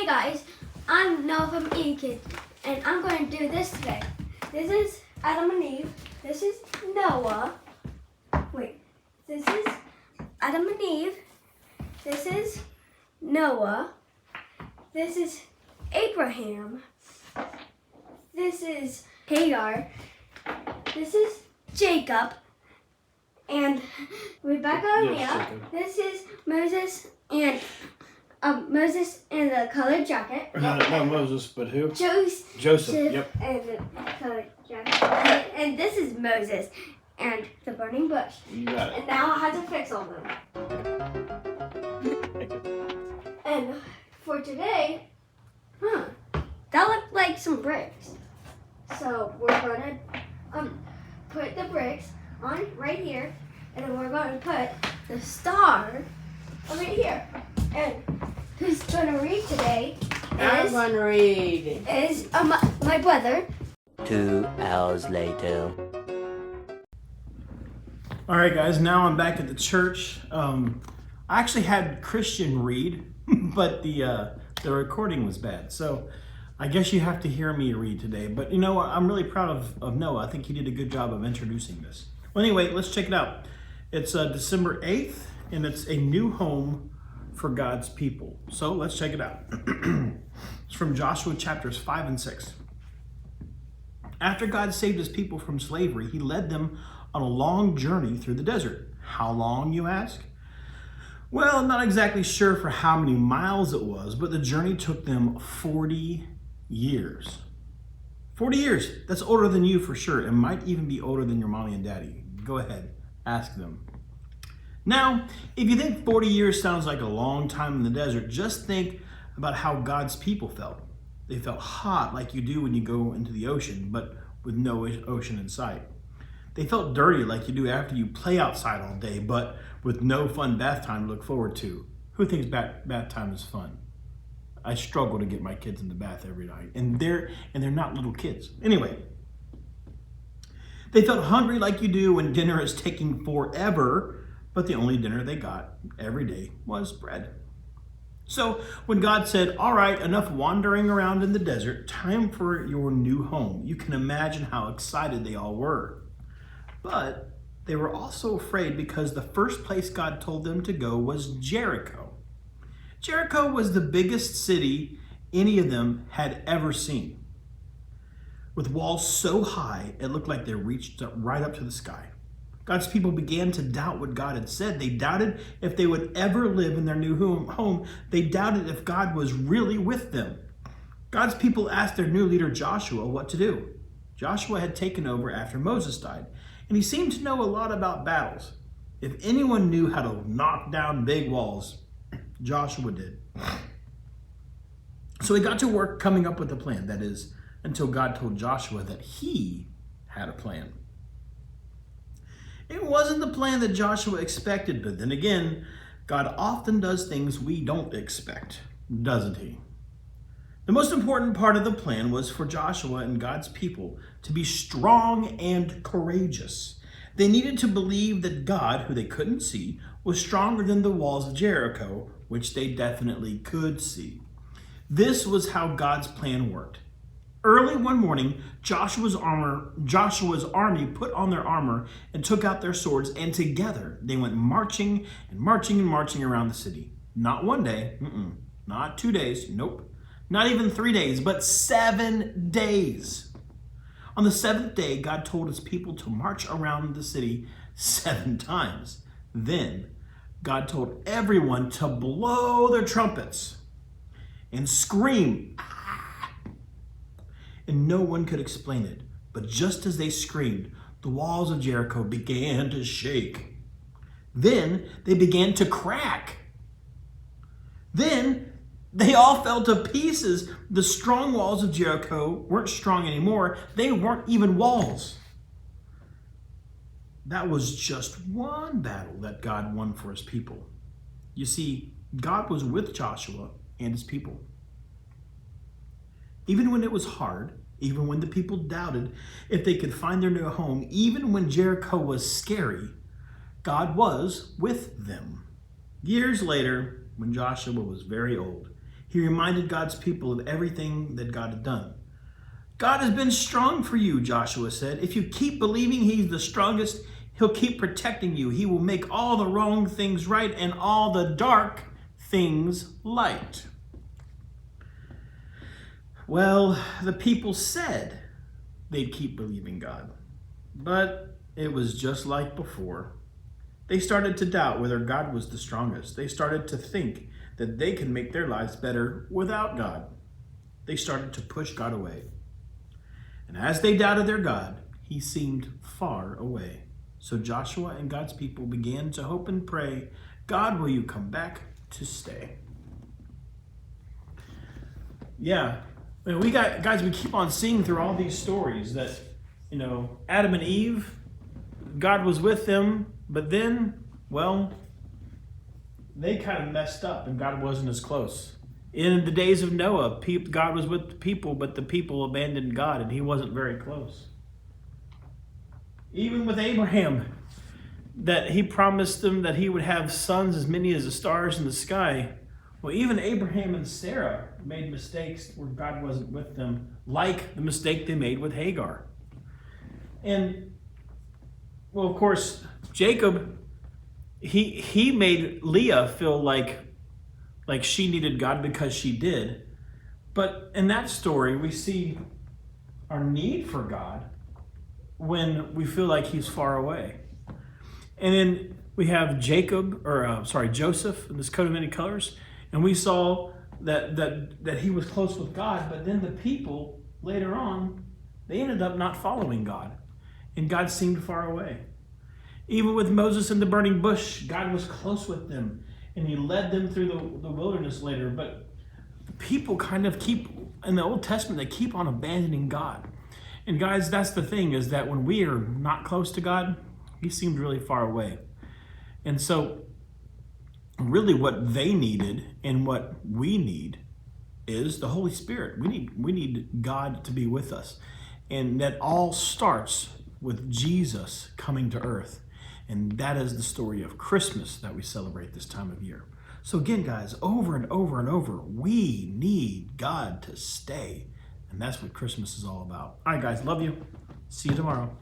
Hey guys, I'm Noah from eKids, and I'm going to do this today. This is Adam and Eve. This is Noah. This is Adam and Eve. This is Noah. This is Abraham. This is Hagar. This is Jacob. And Rebecca and Leah. This is Moses and the colored jacket. Not Moses, but who? Joseph. Yep. And the colored jacket. And this is Moses and the burning bush. You got it. And now I have to fix all of them. And for today, that looked like some bricks. So we're gonna put the bricks on right here, and then we're going to put the star over here. And who's going to read today I'm going to read. Is my brother. 2 hours later. All right, guys. Now I'm back at the church. I actually had Christian read, but the recording was bad. So I guess you have to hear me read today. But you know what? I'm really proud of Noah. I think he did a good job of introducing this. Well, anyway, let's check it out. It's December 8th, and it's a new home for God's people. So let's check it out. It's from Joshua chapters 5 and 6. After God saved his people from slavery, he led them on a long journey through the desert. How long, you ask? Well, I'm not exactly sure for how many miles it was, but the journey took them 40 years. 40 years. That's older than you for sure. It might even be older than your mommy and daddy. Go ahead, ask them. Now, if you think 40 years sounds like a long time in the desert, just think about how God's people felt. They felt hot like you do when you go into the ocean, but with no ocean in sight. They felt dirty like you do after you play outside all day, but with no fun bath time to look forward to. Who thinks bath time is fun? I struggle to get my kids in the bath every night, and they're not little kids. Anyway, they felt hungry like you do when dinner is taking forever, but the only dinner they got every day was bread. So when God said, all right, enough wandering around in the desert, time for your new home, you can imagine how excited they all were. But they were also afraid because the first place God told them to go was Jericho. Jericho was the biggest city any of them had ever seen, with walls so high it looked like they reached right up to the sky. God's people began to doubt what God had said. They doubted if they would ever live in their new home. They doubted if God was really with them. God's people asked their new leader Joshua what to do. Joshua had taken over after Moses died, and he seemed to know a lot about battles. If anyone knew how to knock down big walls, Joshua did. So he got to work coming up with a plan, that is, until God told Joshua that he had a plan. It wasn't the plan that Joshua expected, but then again, God often does things we don't expect, doesn't he? The most important part of the plan was for Joshua and God's people to be strong and courageous. They needed to believe that God, who they couldn't see, was stronger than the walls of Jericho, which they definitely could see. This was how God's plan worked. Early one morning, Joshua's army put on their armor and took out their swords, and together they went marching around the city. Not one day, not 2 days, nope. Not even 3 days, but 7 days. On the seventh day, God told his people to march around the city 7 times. Then God told everyone to blow their trumpets and scream. And no one could explain it. But just as they screamed, the walls of Jericho began to shake. Then they began to crack. Then they all fell to pieces. The strong walls of Jericho weren't strong anymore. They weren't even walls. That was just one battle that God won for his people. You see, God was with Joshua and his people. Even when it was hard, even when the people doubted if they could find their new home, even when Jericho was scary, God was with them. Years later, when Joshua was very old, He reminded God's people of everything that God had done. God has been strong for you, Joshua said. If you keep believing he's the strongest, he'll keep protecting you. He will make all the wrong things right and all the dark things light. Well, the people said they'd keep believing God, but it was just like before. They started to doubt whether God was the strongest. They started to think that they could make their lives better without God. They started to push God away. And as they doubted their God, he seemed far away. So Joshua and God's people began to hope and pray, God, will you come back to stay? Yeah, we keep on seeing through all these stories that, Adam and Eve, God was with them, but then, well, they kind of messed up and God wasn't as close. In the days of Noah, God was with the people, but the people abandoned God and he wasn't very close. Even with Abraham, that he promised them that he would have sons as many as the stars in the sky. Well, even Abraham and Sarah made mistakes where God wasn't with them, like the mistake they made with Hagar. And, well, of course, Jacob, he made Leah feel like she needed God because she did. But in that story, we see our need for God when we feel like he's far away. And then we have Joseph in this coat of many colors. And we saw that he was close with God, but then the people later on, they ended up not following God. And God seemed far away. Even with Moses in the burning bush, God was close with them. And he led them through the wilderness later. But the people kind of keep, in the Old Testament, they keep on abandoning God. And guys, that's the thing, is that when we are not close to God, he seems really far away. And so, really what they needed and what we need is the Holy Spirit. We need God to be with us. And that all starts with Jesus coming to earth. And that is the story of Christmas that we celebrate this time of year. So again, guys, over and over and over, we need God to stay. And that's what Christmas is all about. All right, guys, love you. See you tomorrow.